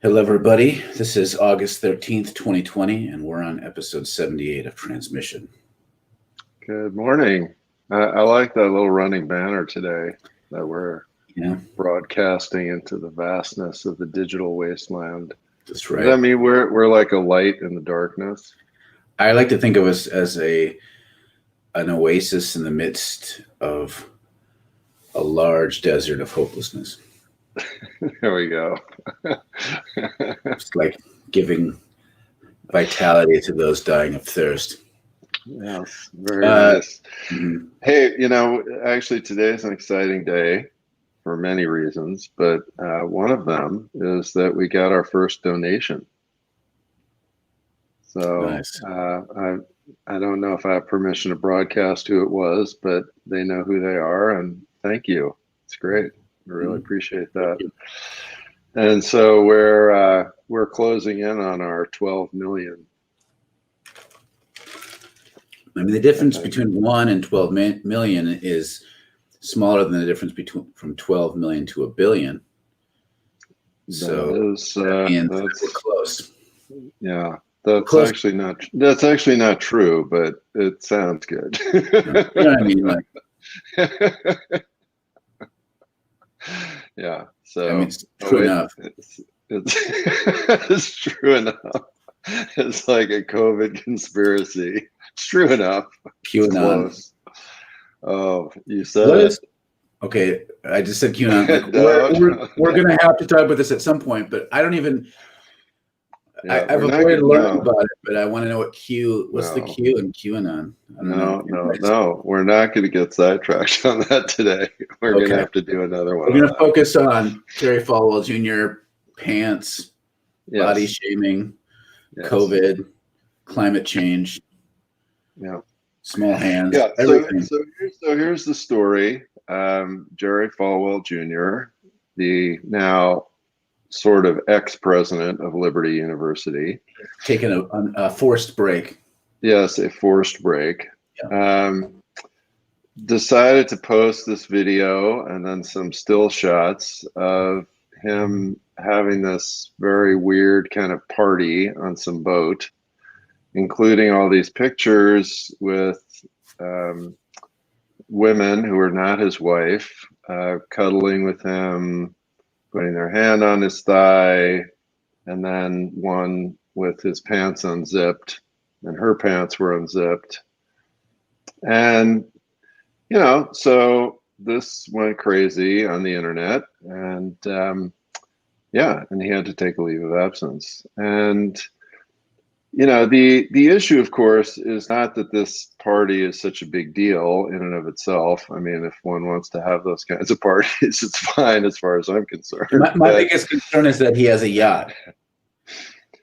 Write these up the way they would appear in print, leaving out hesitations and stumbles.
Hello, everybody. This is August 13th, 2020, and we're on episode 78 of Transmission. Good morning. I like that little running banner today that we're broadcasting into the vastness of the digital wasteland. That's right. Does that mean we're like a light in the darkness? I like to think of us as an oasis in the midst of a large desert of hopelessness. There we go. It's like giving vitality to those dying of thirst. Yes, very nice. Mm-hmm. Hey, actually today is an exciting day for many reasons, but one of them is that we got our first donation. So Nice. I don't know if I have permission to broadcast who it was, but they know who they are, and thank you. It's great. I really appreciate that. And so we're closing in on our 12 million. I mean, the difference between 1 and 12 million is smaller than the difference from 12 million to a billion. So that's close. Yeah, that's actually not true, but it sounds good. You know what I mean? Like, yeah. So I mean, it's true enough. It's true enough. It's like a COVID conspiracy. It's true enough. QAnon. Oh, you said what it. Is, okay, I just said QAnon. Like, we're going to have to talk about this at some point, but I don't even. I've avoided learning about it, but I want to know what's the Q in QAnon? No, we're not going to get sidetracked on that today. We're going to have to do another one. We're going to focus on Jerry Falwell Jr., pants, body shaming, COVID, climate change, small hands, everything. So here's the story. Jerry Falwell Jr., the now sort of ex-president of Liberty University, taking a forced break. Yes, a forced break. Decided to post this video and then some still shots of him having this very weird kind of party on some boat, including all these pictures with women who are not his wife, cuddling with him, putting their hand on his thigh, and then one with his pants unzipped, and her pants were unzipped. And, so this went crazy on the internet, and and he had to take a leave of absence. And, the issue, of course, is not that this party is such a big deal in and of itself. I mean, if one wants to have those kinds of parties, it's fine as far as I'm concerned. My biggest concern is that he has a yacht.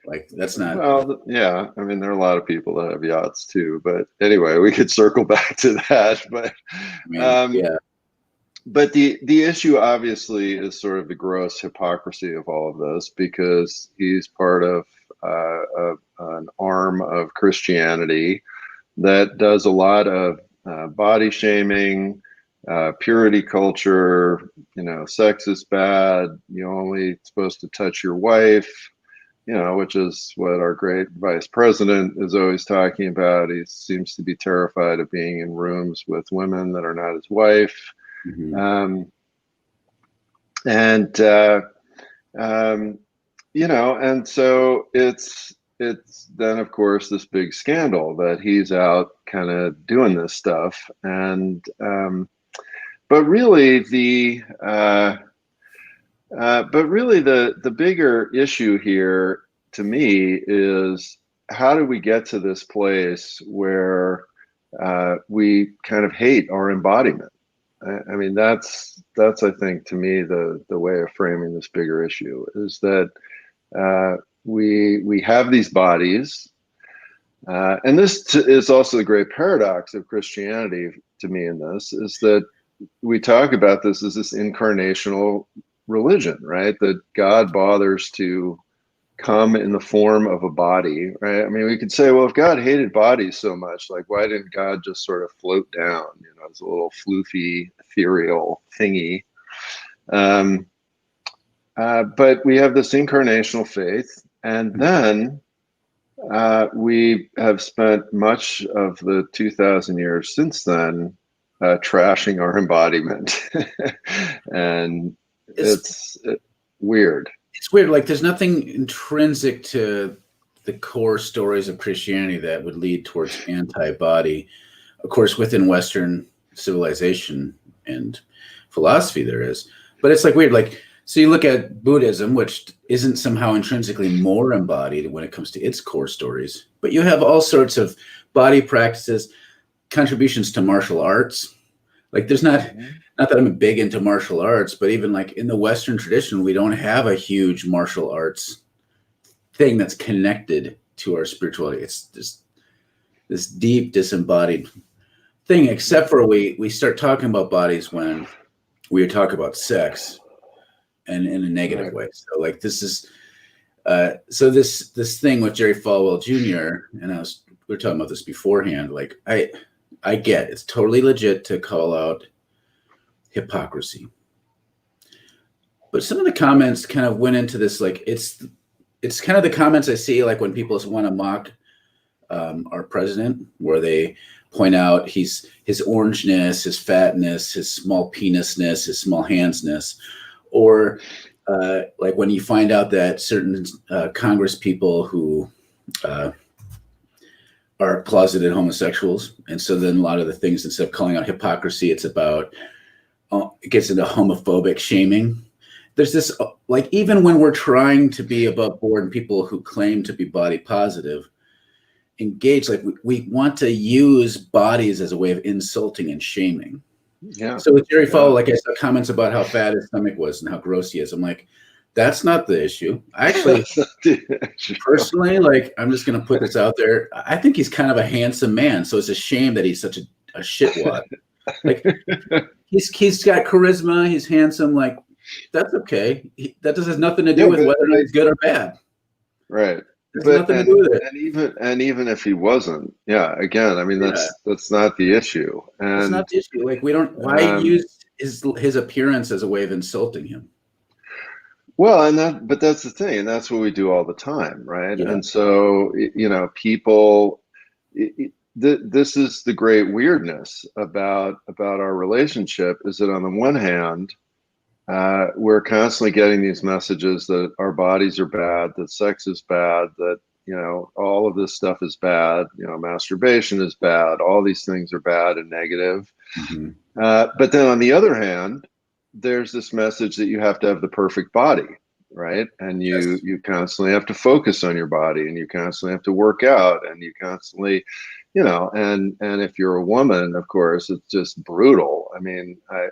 Like, that's not. Well, yeah. I mean, there are a lot of people that have yachts too. But anyway, we could circle back to that. But But the issue obviously is sort of the gross hypocrisy of all of this, because he's part of an arm of Christianity that does a lot of body shaming, purity culture. Sex is bad. You're only supposed to touch your wife. Which is what our great vice president is always talking about. He seems to be terrified of being in rooms with women that are not his wife. Mm-hmm. And so it's then, of course, this big scandal that he's out kind of doing this stuff. And but really the bigger issue here to me is, how do we get to this place where we kind of hate our embodiment? I mean, that's I think, to me, the way of framing this bigger issue is that we have these bodies, and this is also the great paradox of Christianity to me in this, is that we talk about this as this incarnational religion, right? That God bothers to come in the form of a body, right? I mean, we could say, well, if God hated bodies so much, like, why didn't God just sort of float down, as a little floofy, ethereal thingy? But we have this incarnational faith, and then we have spent much of the 2,000 years since then trashing our embodiment, and it's weird. It's weird. Like there's nothing intrinsic to the core stories of Christianity that would lead towards anti-body. Of course, within Western civilization and philosophy, there is, but it's like weird. Like, so you look at Buddhism, which isn't somehow intrinsically more embodied when it comes to its core stories, but you have all sorts of body practices, contributions to martial arts. Like there's not that I'm big into martial arts, but even like in the Western tradition, we don't have a huge martial arts thing that's connected to our spirituality. It's just this deep disembodied thing, except for we start talking about bodies when we talk about sex and in a negative way. So like this is so this thing with Jerry Falwell Jr. and we were talking about this beforehand. Like I get it's totally legit to call out hypocrisy, but some of the comments kind of went into this. Like it's kind of the comments I see like when people want to mock our president, where they point out his orangeness, his fatness, his small penisness, his small handsness, or like when you find out that certain Congress people who are closeted homosexuals, and so then a lot of the things, instead of calling out hypocrisy, it's about it gets into homophobic shaming. There's this like even when we're trying to be above board and people who claim to be body positive engage, like we want to use bodies as a way of insulting and shaming. Yeah. So with Jerry Falwell, like I saw comments about how fat his stomach was and how gross he is. I'm like, that's not the issue. I actually, personally, like, I'm just going to put this out there. I think he's kind of a handsome man. So it's a shame that he's such a shitwad. Like, he's got charisma. He's handsome. Like, that's okay. That has nothing to do with whether or not he's good or bad. Right. Nothing to do with it. And even if he wasn't, again, I mean, that's not the issue. And it's not the issue. Like, we don't, why use his appearance as a way of insulting him? Well, but that's the thing, and that's what we do all the time, right? Yeah. And so, people, this is the great weirdness about our relationship, is that on the one hand, we're constantly getting these messages that our bodies are bad, that sex is bad, that, all of this stuff is bad, masturbation is bad, all these things are bad and negative. Mm-hmm. But then on the other hand, there's this message that you have to have the perfect body, right? And you constantly have to focus on your body, and you constantly have to work out, and you constantly, and if you're a woman, of course, it's just brutal. I mean, I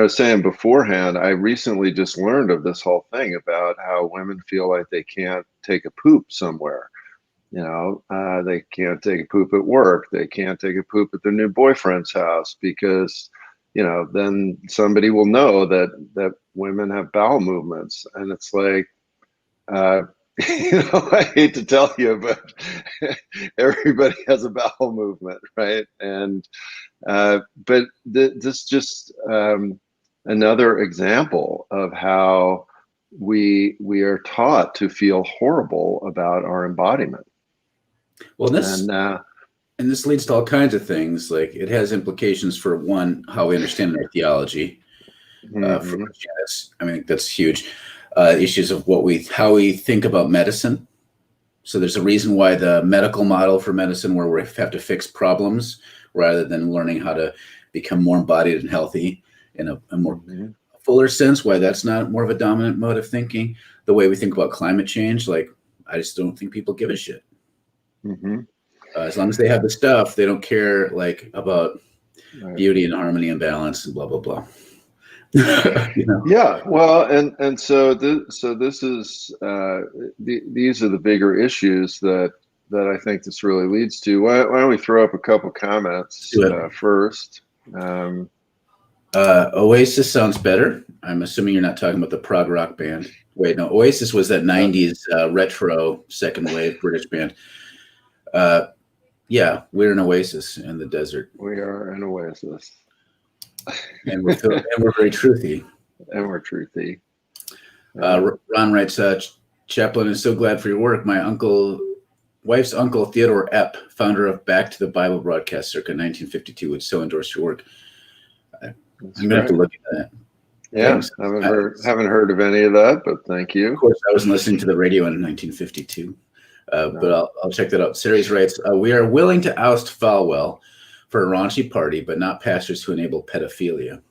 was saying beforehand, I recently just learned of this whole thing about how women feel like they can't take a poop somewhere. They can't take a poop at work. They can't take a poop at their new boyfriend's house because then somebody will know that women have bowel movements. And it's like, I hate to tell you, but everybody has a bowel movement, right? And but this just another example of how we are taught to feel horrible about our embodiment. Well, and this leads to all kinds of things. Like it has implications for one, how we understand our theology. For Christians, I mean, that's huge. Issues of how we think about medicine. So there's a reason why the medical model for medicine, where we have to fix problems rather than learning how to become more embodied and healthy in a more fuller sense, why that's not more of a dominant mode of thinking. The way we think about climate change, like I just don't think people give a shit. As long as they have the stuff, they don't care like about beauty and harmony and balance and blah blah blah. Yeah, well, and so this is these are the bigger issues that I think this really leads to. Why don't we throw up a couple comments first? Oasis sounds better. I'm assuming you're not talking about the prog rock band. Wait, no, Oasis was that 90s retro second wave British band. Yeah, we're an oasis in the desert. We are an oasis. And we're very truthy. And we're truthy. Ron writes, Chaplain is so glad for your work. My wife's uncle, Theodore Epp, founder of Back to the Bible broadcast circa 1952, would so endorse your work. I'm going to have to look at that. Yeah, Thanks. haven't heard of any of that, but thank you. Of course, I wasn't listening to the radio in 1952, but I'll check that out. Ceres writes, we are willing to oust Falwell for a raunchy party, but not pastors who enable pedophilia.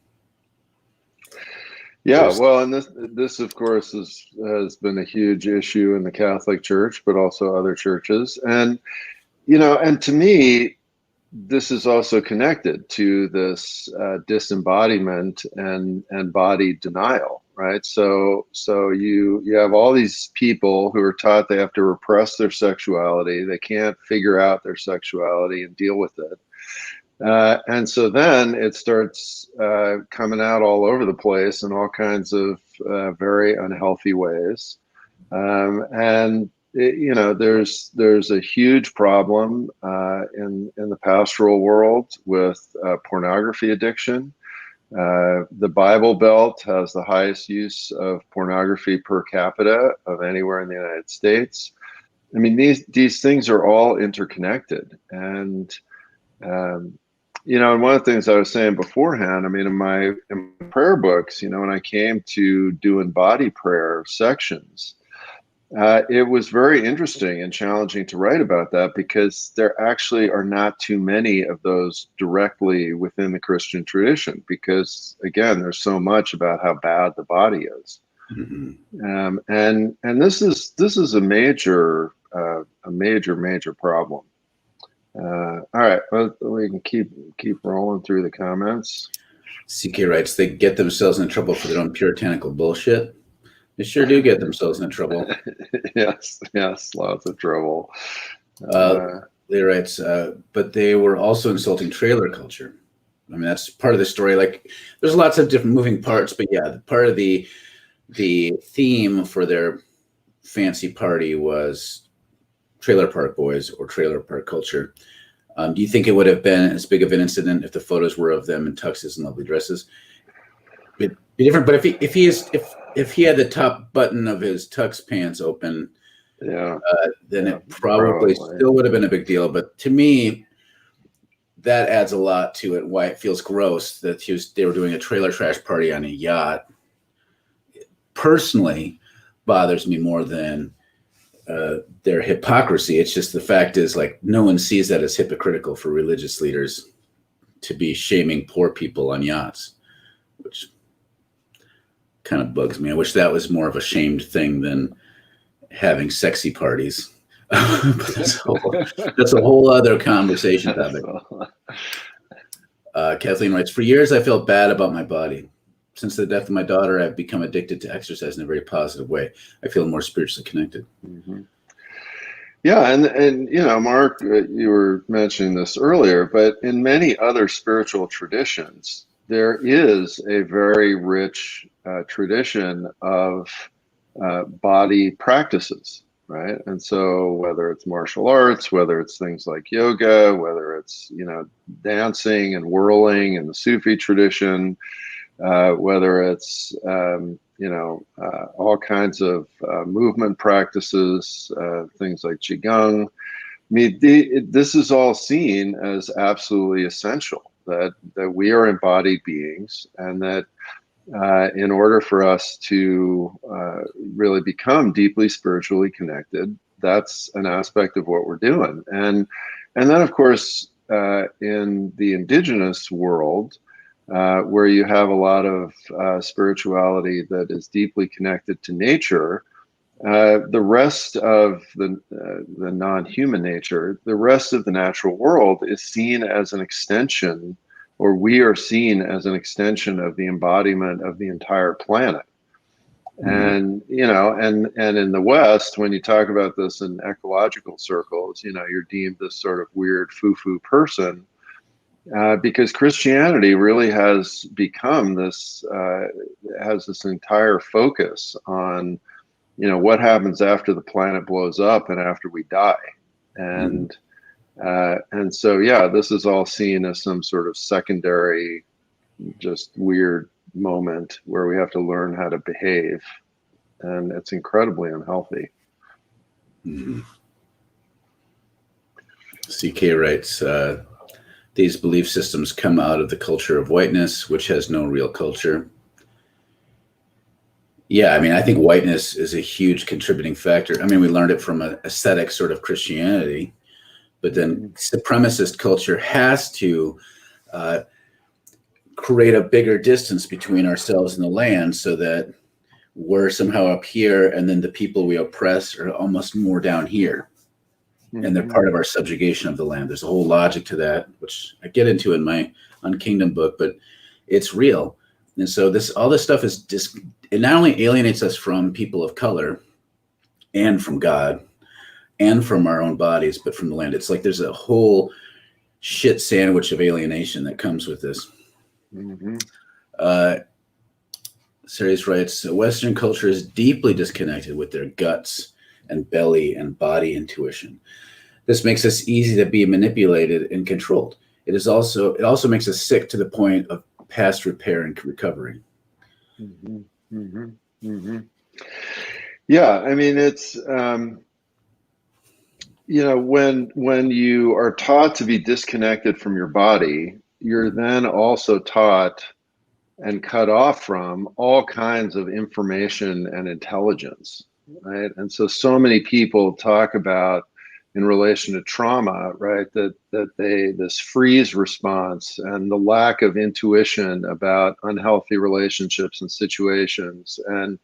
Yeah, well, and this of course has been a huge issue in the Catholic Church, but also other churches. And, and to me, this is also connected to this disembodiment and body denial, right? So you have all these people who are taught they have to repress their sexuality. They can't figure out their sexuality and deal with it. And so then it starts coming out all over the place in all kinds of very unhealthy ways. There's a huge problem in the pastoral world with pornography addiction. The Bible Belt has the highest use of pornography per capita of anywhere in the United States. I mean, these things are all interconnected. And and one of the things I was saying beforehand, I mean, in my prayer books, when I came to doing body prayer sections, it was very interesting and challenging to write about that because there actually are not too many of those directly within the Christian tradition. Because again, there's so much about how bad the body is, and this is a major problem. All right, well, we can keep rolling through the comments. CK writes, they get themselves in trouble for their own puritanical bullshit. They sure do get themselves in trouble. yes, lots of trouble. Lee writes, but they were also insulting trailer culture. I mean, that's part of the story. Like, there's lots of different moving parts, but yeah, part of the theme for their fancy party was Trailer Park Boys or Trailer Park culture. Do you think it would have been as big of an incident if the photos were of them in tuxes and lovely dresses? It'd be different, but if he had the top button of his tux pants open, then it probably still would have been a big deal. But to me, that adds a lot to it. Why it feels gross that they were doing a trailer trash party on a yacht. It personally bothers me more than their hypocrisy. It's just the fact is, like, no one sees that as hypocritical for religious leaders to be shaming poor people on yachts, which kind of bugs me. I wish that was more of a shamed thing than having sexy parties. But that's a whole other conversation topic. Kathleen writes, for years I felt bad about my body. Since the death of my daughter, I've become addicted to exercise in a very positive way. I feel more spiritually connected. Mm-hmm. Yeah, and Mark, you were mentioning this earlier, but in many other spiritual traditions, there is a very rich tradition of body practices, right? And so whether it's martial arts, whether it's things like yoga, whether it's dancing and whirling in the Sufi tradition, whether it's all kinds of movement practices, things like qigong. I mean, this is all seen as absolutely essential, that we are embodied beings, and that in order for us to really become deeply spiritually connected, that's an aspect of what we're doing. And then, of course, in the indigenous world, where you have a lot of spirituality that is deeply connected to nature, the rest of the non-human nature, the rest of the natural world is seen as an extension, or we are seen as an extension of the embodiment of the entire planet. And and in the West, when you talk about this in ecological circles, you're deemed this sort of weird foo-foo person. Because Christianity really has become this, has this entire focus on, what happens after the planet blows up and after we die. And so, yeah, this is all seen as some sort of secondary, just weird moment where we have to learn how to behave. and it's incredibly unhealthy. Mm-hmm. CK writes, these belief systems come out of the culture of whiteness, which has no real culture. Yeah, I mean, I think whiteness is a huge contributing factor. I mean, we learned it from an ascetic sort of Christianity, but then supremacist culture has to create a bigger distance between ourselves and the land so that we're somehow up here, and then the people we oppress are almost more down here. And they're part of our subjugation of the land. There's a whole logic to that, which I get into in my Unkingdom book, but it's real. And so all this stuff it not only alienates us from people of color and from God and from our own bodies, but from the land. It's like there's a whole shit sandwich of alienation that comes with this. Series writes, Western culture is deeply disconnected with their guts and belly and body intuition. This makes us easy to be manipulated and controlled. It also makes us sick to the point of past repair and recovery. Yeah, I mean, it's when you are taught to be disconnected from your body, you're then also taught and cut off from all kinds of information and intelligence, right? And so many people talk about, in relation to trauma, right, that this freeze response and the lack of intuition about unhealthy relationships and situations, and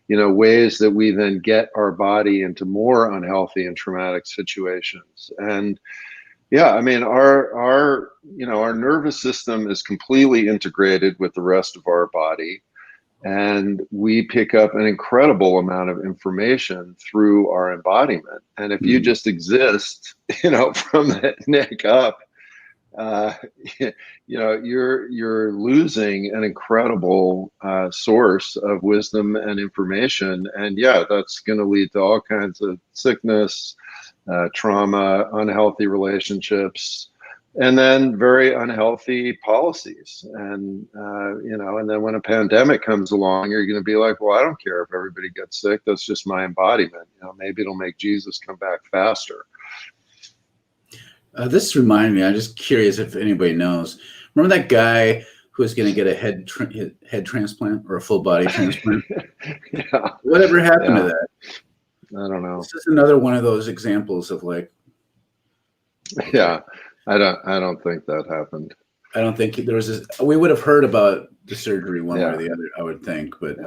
ways that we then get our body into more unhealthy and traumatic situations. And yeah, I mean, our nervous system is completely integrated with the rest of our body, and we pick up an incredible amount of information through our embodiment. And if you just exist, from the neck up, you're losing an incredible source of wisdom and information. And yeah, that's going to lead to all kinds of sickness, trauma, unhealthy relationships, and then very unhealthy policies. And, and then when a pandemic comes along, you're going to be like, well, I don't care if everybody gets sick. That's just my embodiment. Maybe it'll make Jesus come back faster. This reminded me, I'm just curious if anybody knows. Remember that guy who was going to get a head transplant or a full body transplant? Yeah. Whatever happened to that? I don't know. This is another one of those examples of like. Yeah, I don't think that happened. I don't think there was. We would have heard about the surgery one way or the other, I would think. But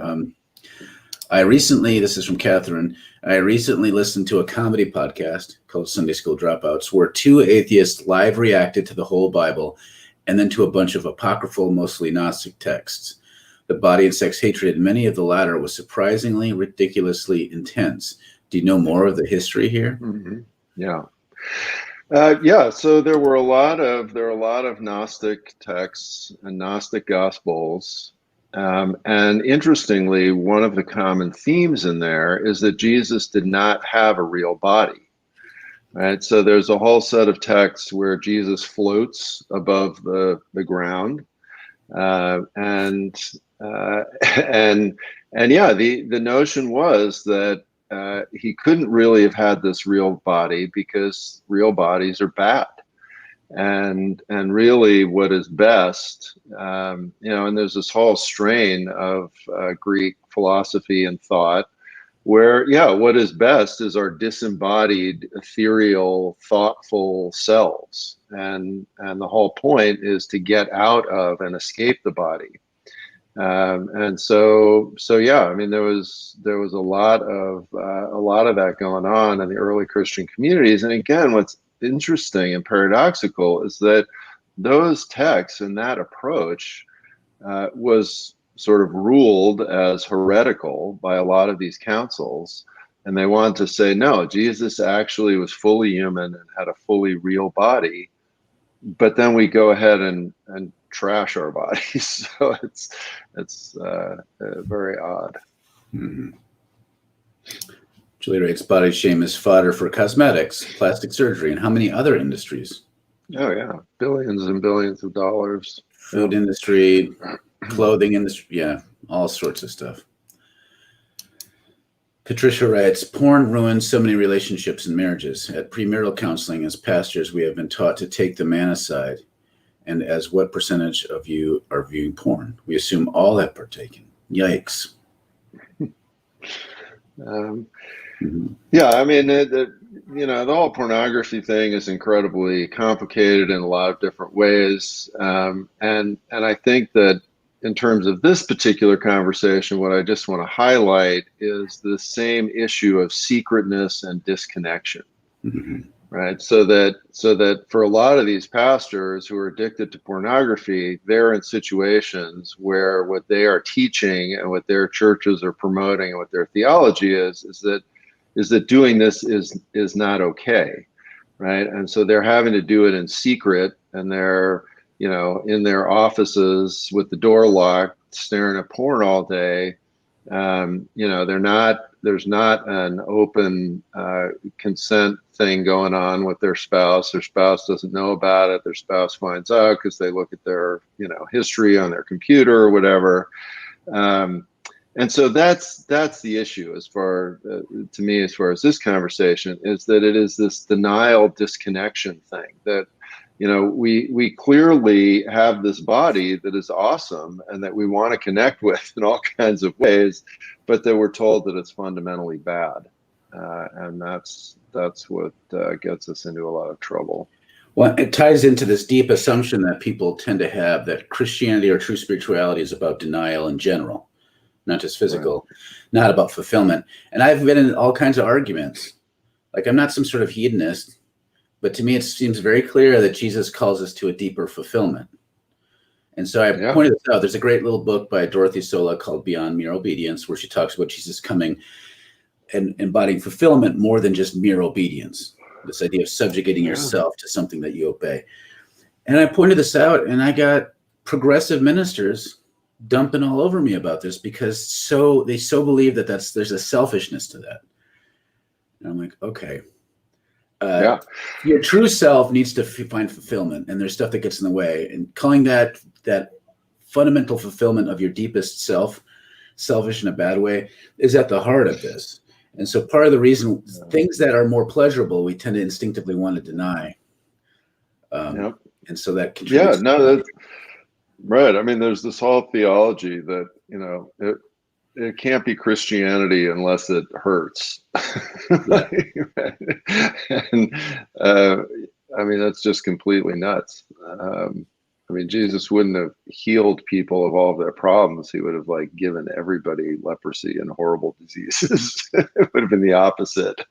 this is from Catherine. I recently listened to a comedy podcast called Sunday School Dropouts, where two atheists live reacted to the whole Bible and then to a bunch of apocryphal, mostly Gnostic texts. The body and sex hatred in many of the latter was surprisingly, ridiculously intense. Do you know more of the history here? Yeah. So there are a lot of Gnostic texts and Gnostic Gospels. And interestingly, one of the common themes in there is that Jesus did not have a real body, right? So there's a whole set of texts where Jesus floats above the ground, the notion was that he couldn't really have had this real body because real bodies are bad. And really what is best, and there's this whole strain of Greek philosophy and thought where, what is best is our disembodied, ethereal, thoughtful selves. And the whole point is to get out of and escape the body. There was a lot of that going on in the early Christian communities. And again, what's interesting and paradoxical is that those texts and that approach was sort of ruled as heretical by a lot of these councils. And they wanted to say, no, Jesus actually was fully human and had a fully real body. But then we go ahead and trash our bodies. So it's very odd. Julie writes, body shame is fodder for cosmetics, plastic surgery, and how many other industries? Oh yeah, billions and billions of dollars. Food industry, clothing industry, all sorts of stuff. Patricia writes, porn ruins so many relationships and marriages. At premarital counseling, as pastors, we have been taught to take the man aside. And as what percentage of you are viewing porn? We assume all have partaken. Yikes. Yeah, I mean, the whole pornography thing is incredibly complicated in a lot of different ways. And I think that in terms of this particular conversation, what I just want to highlight is the same issue of secretness and disconnection, right? So that for a lot of these pastors who are addicted to pornography, they're in situations where what they are teaching and what their churches are promoting and what their theology is that doing this is not okay, right? And so they're having to do it in secret, and they're in their offices with the door locked, staring at porn all day. There's not an open consent thing going on with their spouse. Their spouse doesn't know about it. Their spouse finds out because they look at their history on their computer or whatever. And so that's the issue as far to me, as far as this conversation, is that it is this denial disconnection thing that we clearly have this body that is awesome and that we want to connect with in all kinds of ways, but that we're told that it's fundamentally bad, and that's what gets us into a lot of trouble. Well, it ties into this deep assumption that people tend to have that Christianity or true spirituality is about denial in general, not just physical, not about fulfillment. And I've been in all kinds of arguments. Like, I'm not some sort of hedonist, but to me, it seems very clear that Jesus calls us to a deeper fulfillment. And so I pointed this out. There's a great little book by Dorothy Sola called Beyond Mere Obedience, where she talks about Jesus coming and embodying fulfillment more than just mere obedience. This idea of subjugating yourself to something that you obey. And I pointed this out, and I got progressive ministers dumping all over me about this because they believe that there's a selfishness to that. And I'm like, okay. Your true self needs to find fulfillment, and there's stuff that gets in the way. And calling that fundamental fulfillment of your deepest self selfish in a bad way is at the heart of this. And so part of the reason things that are more pleasurable, we tend to instinctively want to deny. And so that contributes. That's right. I mean, there's this whole theology that, it can't be Christianity unless it hurts. And I mean, that's just completely nuts. I mean, Jesus wouldn't have healed people of all of their problems. He would have given everybody leprosy and horrible diseases. It would have been the opposite.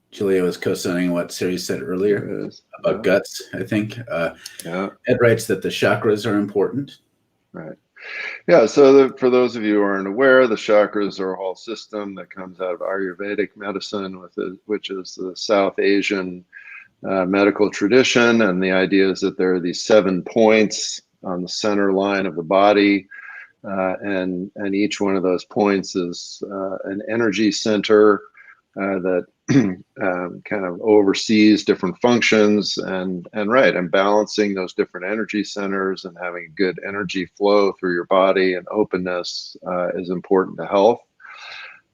Julia was co-signing what Siri said earlier about guts, I think. Ed writes that the chakras are important. Right. Yeah. So for those of you who aren't aware, the chakras are a whole system that comes out of Ayurvedic medicine, which is the South Asian medical tradition. And the idea is that there are these 7 points on the center line of the body. And each one of those points is an energy center that kind of oversees different functions and balancing those different energy centers and having a good energy flow through your body and openness is important to health.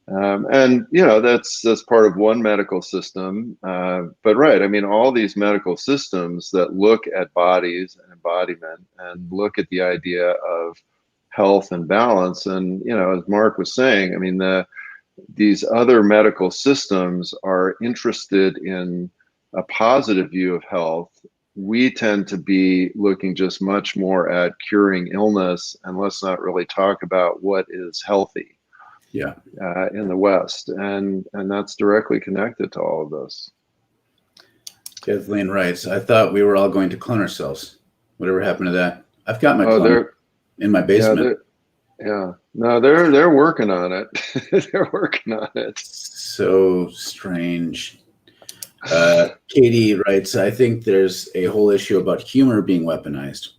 And that's part of one medical system. But I mean, all these medical systems that look at bodies and embodiment and look at the idea of health and balance. And as Mark was saying, I mean, these other medical systems are interested in a positive view of health. We tend to be looking just much more at curing illness, and let's not really talk about what is healthy in the West. And that's directly connected to all of this. Kathleen writes, I thought we were all going to clone ourselves. Whatever happened to that? I've got my clone in my basement. No, they're working on it. They're working on it. So strange. Katie writes, I think there's a whole issue about humor being weaponized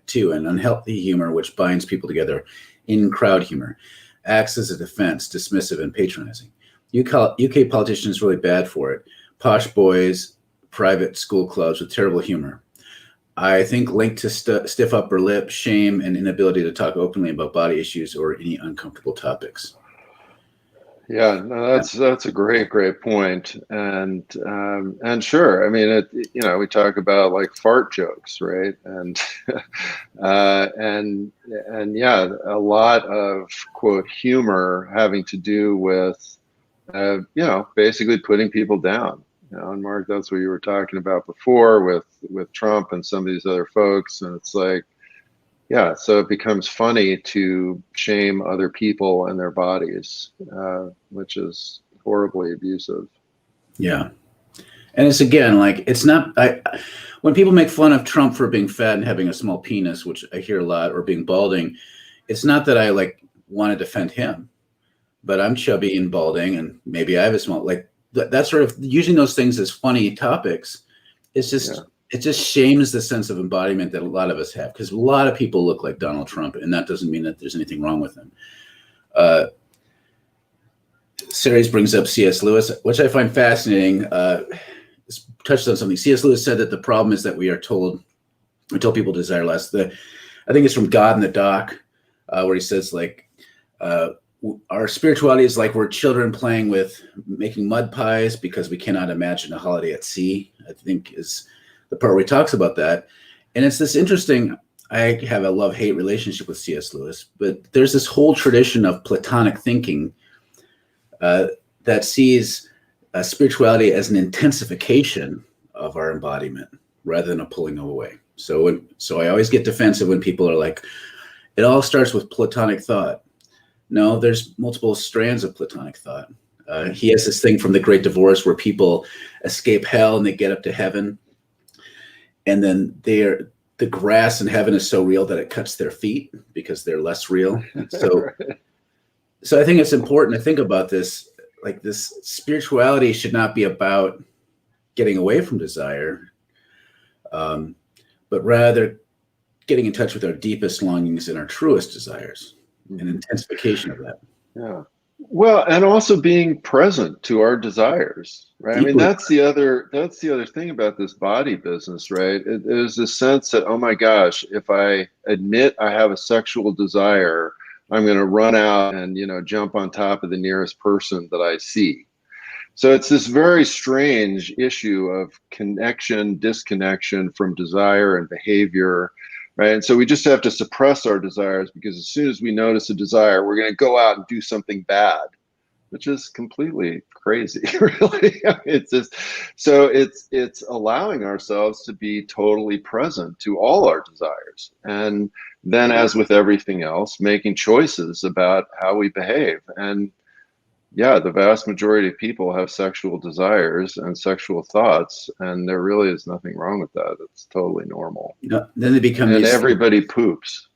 too, and unhealthy humor, which binds people together. In crowd humor acts as a defense, dismissive and patronizing. UK politicians really bad for it. Posh boys, private school clubs with terrible humor. I think linked to stiff upper lip, shame, and inability to talk openly about body issues or any uncomfortable topics. Yeah, no, that's a great point, and sure, I mean, we talk about like fart jokes, right? And yeah, a lot of quote humor having to do with basically putting people down. And Mark, that's what you were talking about before with Trump and some of these other folks, and it's like, yeah, so it becomes funny to shame other people and their bodies, which is horribly abusive. Yeah. And it's again, like, it's not, when people make fun of Trump for being fat and having a small penis, which I hear a lot, or being balding, it's not that I like want to defend him, but I'm chubby and balding, and maybe I have a small, like that sort of using those things as funny topics. It's just, it just shames the sense of embodiment that a lot of us have, because a lot of people look like Donald Trump, and that doesn't mean that there's anything wrong with him. Series brings up C.S. Lewis, which I find fascinating. Touched on something. C.S. Lewis said that the problem is that we told people desire less. I think it's from God in the Dock, where he says, like, our spirituality is like we're children playing with making mud pies because we cannot imagine a holiday at sea, I think is the part where he talks about that. And it's this interesting, I have a love-hate relationship with C.S. Lewis, but there's this whole tradition of Platonic thinking that sees spirituality as an intensification of our embodiment rather than a pulling away. So I always get defensive when people are like, it all starts with Platonic thought. No, there's multiple strands of Platonic thought. He has this thing from The Great Divorce where people escape hell and they get up to heaven, and then the grass in heaven is so real that it cuts their feet because they're less real. So I think it's important to think about this, like, this spirituality should not be about getting away from desire, but rather getting in touch with our deepest longings and our truest desires, an intensification of that. Yeah. Well, and also being present to our desires, right? I mean, that's the other thing about this body business, right? There's this sense that, oh my gosh, if I admit I have a sexual desire, I'm going to run out and, jump on top of the nearest person that I see. So it's this very strange issue of connection, disconnection from desire and behavior, right? And so we just have to suppress our desires, because as soon as we notice a desire, we're going to go out and do something bad, which is completely crazy, really. It's just, so it's allowing ourselves to be totally present to all our desires. And then, as with everything else, making choices about how we behave. And yeah, the vast majority of people have sexual desires and sexual thoughts, and there really is nothing wrong with that. It's totally normal. Then they become, and everybody poops.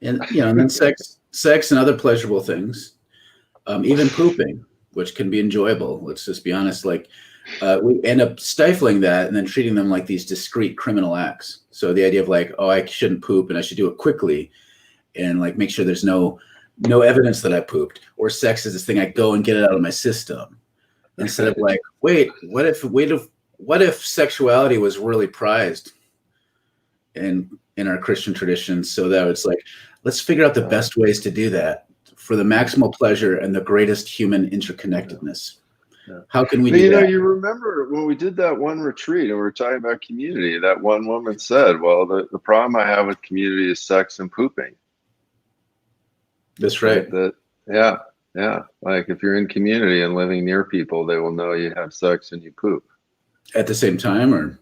And and then sex and other pleasurable things, even pooping, which can be enjoyable. Let's just be honest. Like, we end up stifling that and then treating them like these discrete criminal acts. So the idea of like, oh, I shouldn't poop and I should do it quickly, and like make sure there's no evidence that I pooped. Or sex is this thing I go and get it out of my system, instead of like, what if sexuality was really prized in our Christian tradition, so that it's like, let's figure out the best ways to do that for the maximal pleasure and the greatest human interconnectedness. How can we do that? You remember when we did that one retreat and we were talking about community, that one woman said, well, the problem I have with community is sex and pooping. That's right. Yeah. Like, if you're in community and living near people, they will know you have sex and you poop. At the same time, or?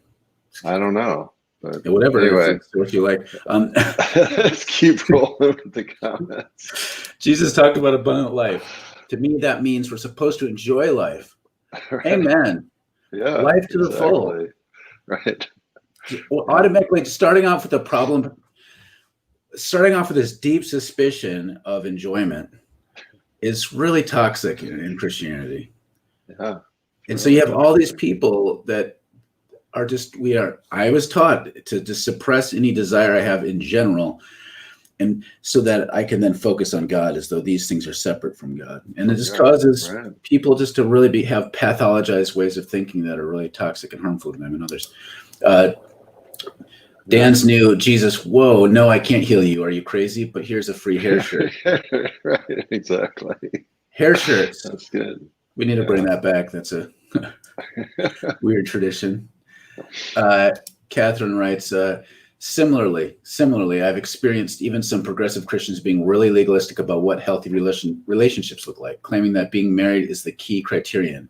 I don't know. But whatever. Anyway. What you like. Let's keep rolling with the comments. Jesus talked about abundant life. To me, that means we're supposed to enjoy life. Right. Amen. Yeah. Life to the full. Right. Automatically starting off with this deep suspicion of enjoyment is really toxic in Christianity. Yeah. And so you have all these people that are just, I was taught to just suppress any desire I have in general, and so that I can then focus on God as though these things are separate from God. And it just causes people just to really have pathologized ways of thinking that are really toxic and harmful to them and others. Dan's new Jesus. Whoa, no, I can't heal you. Are you crazy? But here's a free hair shirt. Right, exactly. Hair shirts. That's good. We need to bring that back. That's a weird tradition. Catherine writes, similarly, I've experienced even some progressive Christians being really legalistic about what healthy relationships look like, claiming that being married is the key criterion.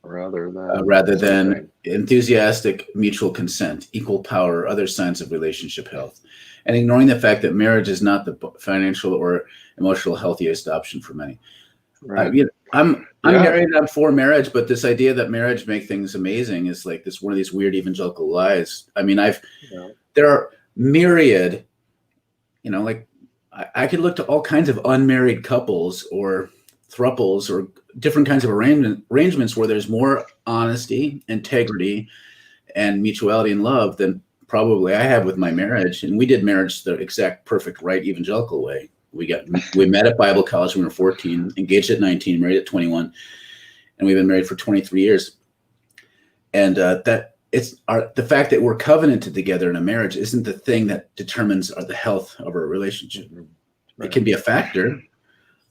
Rather than enthusiastic mutual consent, equal power, or other signs of relationship health, and ignoring the fact that marriage is not the financial or emotional healthiest option for many. Right. I'm married. I'm for marriage, but this idea that marriage make things amazing is like this one of these weird evangelical lies. I mean, there are myriad, like I could look to all kinds of unmarried couples or thruples or different kinds of arrangements where there's more honesty, integrity, and mutuality and love than probably I have with my marriage. And we did marriage the exact perfect right evangelical way. We met at Bible college when we were 14, engaged at 19, married at 21, and we've been married for 23 years. And the fact that we're covenanted together in a marriage isn't the thing that determines the health of our relationship. Right. It can be a factor,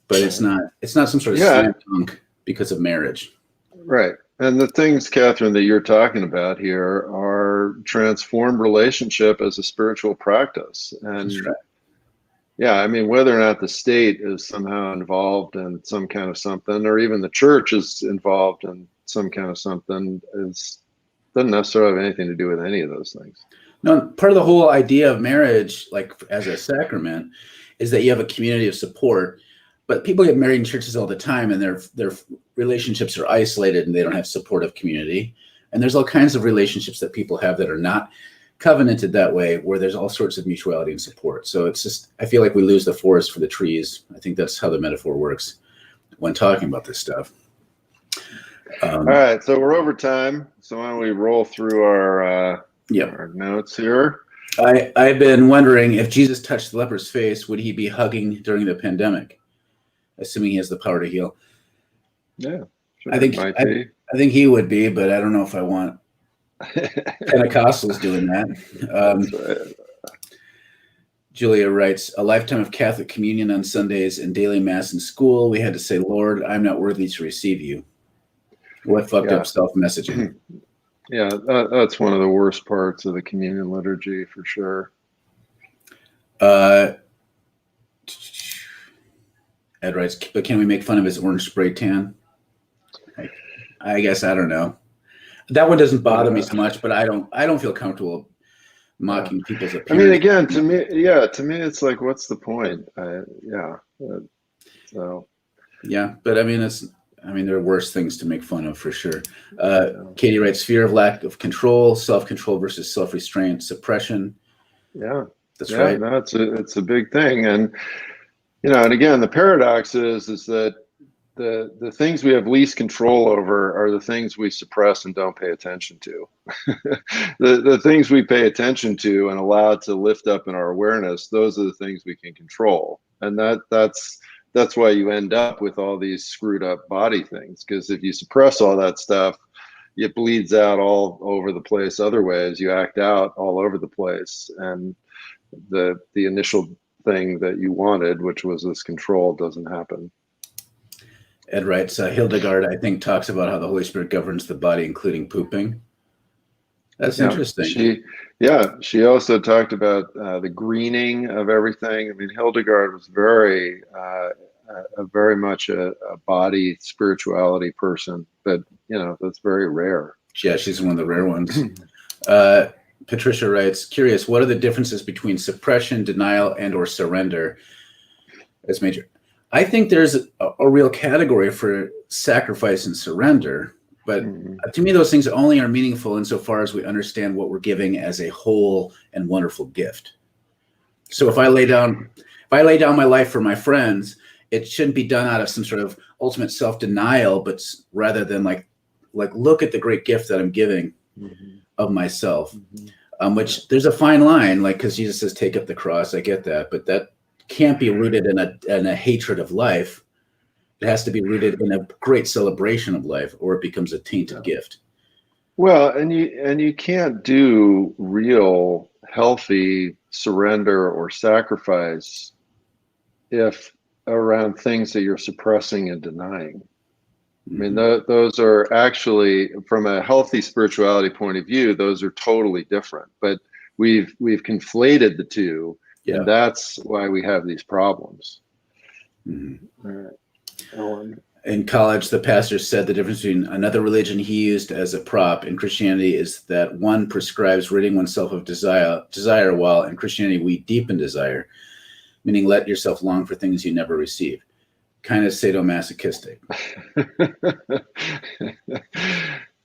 but it's not some sort of slam dunk because of marriage. Right. And the things, Catherine, that you're talking about here are transformed relationship as a spiritual practice. And that's right. Yeah, I mean, whether or not the state is somehow involved in some kind of something, or even the church is involved in some kind of something, doesn't necessarily have anything to do with any of those things. No, part of the whole idea of marriage, like as a sacrament, is that you have a community of support. But people get married in churches all the time, and their relationships are isolated, and they don't have supportive community. And there's all kinds of relationships that people have that are not covenanted that way, where there's all sorts of mutuality and support. So it's just, I feel like we lose the forest for the trees. I think that's how the metaphor works when talking about this stuff. All right, so we're over time. So why don't we roll through our notes here? I've been wondering, if Jesus touched the leper's face, would he be hugging during the pandemic, assuming he has the power to heal? Yeah, sure, I think he would be, but I don't know if I want Pentecostals doing that. Julia writes, a lifetime of Catholic communion on Sundays and daily mass in school. We had to say, Lord, I'm not worthy to receive you. What fucked up self-messaging. Yeah, that's one of the worst parts of the communion liturgy for sure. Ed writes, but can we make fun of his orange spray tan? I guess, I don't know. That one doesn't bother me so much, but I don't feel comfortable mocking people's appearance. I mean, again, to me, it's like, what's the point? But I mean, there are worse things to make fun of for sure. Katie writes, fear of lack of control, self-control versus self-restraint, suppression. Yeah, that's right. No, it's a big thing, and and again, the paradox is that the things we have least control over are the things we suppress and don't pay attention to. the things we pay attention to and allow to lift up in our awareness, those are the things we can control. And that's why you end up with all these screwed up body things, because if you suppress all that stuff, it bleeds out all over the place other ways. You act out all over the place, and the initial thing that you wanted, which was this control, doesn't happen. Ed writes, Hildegard, I think, talks about how the Holy Spirit governs the body, including pooping. That's interesting. She also talked about the greening of everything. I mean, Hildegard was very much a body spirituality person, but that's very rare. Yeah, she's one of the rare ones. Patricia writes, curious, what are the differences between suppression, denial, and or surrender as major? I think there's a real category for sacrifice and surrender, but to me, those things only are meaningful insofar as we understand what we're giving as a whole and wonderful gift. So if I lay down my life for my friends, it shouldn't be done out of some sort of ultimate self-denial, but rather than like look at the great gift that I'm giving of myself, which there's a fine line, like, because Jesus says, take up the cross. I get that, but that can't be rooted in a hatred of life. It has to be rooted in a great celebration of life, or it becomes a tainted gift. Well, and you can't do real healthy surrender or sacrifice if around things that you're suppressing and denying. I mean, those are actually, from a healthy spirituality point of view, those are totally different. But we've conflated the two, and that's why we have these problems. All right, Ellen. In college, the pastor said the difference between another religion he used as a prop in Christianity is that one prescribes ridding oneself of desire, while in Christianity we deepen desire, meaning let yourself long for things you never receive. Kind of sadomasochistic.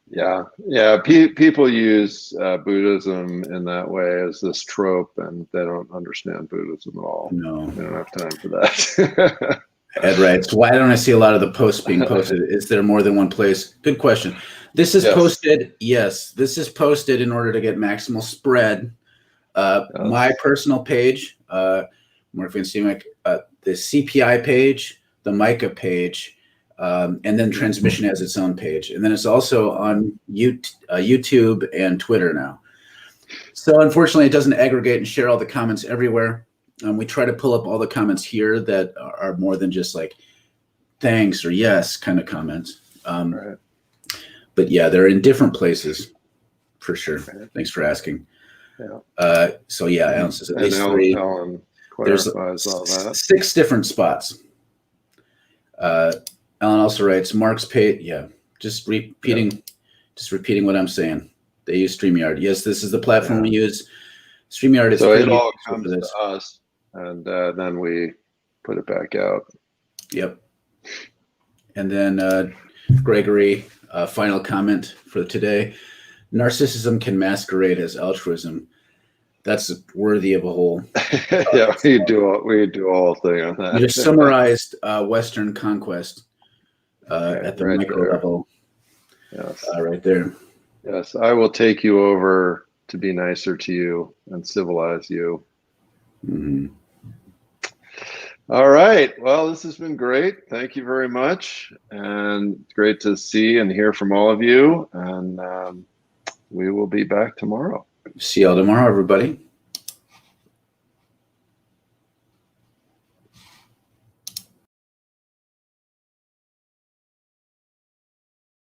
Yeah. People use Buddhism in that way as this trope, and they don't understand Buddhism at all. No, they don't have time for that. Ed writes, why don't I see a lot of the posts being posted? Is there more than one place? Good question. This is posted. Yes, this is posted in order to get maximal spread. My personal page, Morpheus CMAC, the CPI page, the Micah page, and then transmission has its own page. And then it's also on YouTube and Twitter now. So unfortunately, it doesn't aggregate and share all the comments everywhere. We try to pull up all the comments here that are more than just like thanks or yes kind of comments. Right. But yeah, they're in different places for sure. Right. Thanks for asking. Yeah. So yeah, Alan says at least three. Ellen There's all that. 6 different spots. Alan also writes Mark's page. Yeah, just repeating what I'm saying. They use StreamYard. Yes, this is the platform we use. StreamYard is so it all comes to us, and then we put it back out. Yep. And then Gregory, final comment for today. Narcissism can masquerade as altruism. That's worthy of a whole. Yeah, we do a whole thing on that. You just summarized Western conquest at the micro level. Yes. Right there. Yes, I will take you over to be nicer to you and civilize you. Mm-hmm. All right. Well, this has been great. Thank you very much. And it's great to see and hear from all of you. And we will be back tomorrow. See y'all tomorrow, everybody.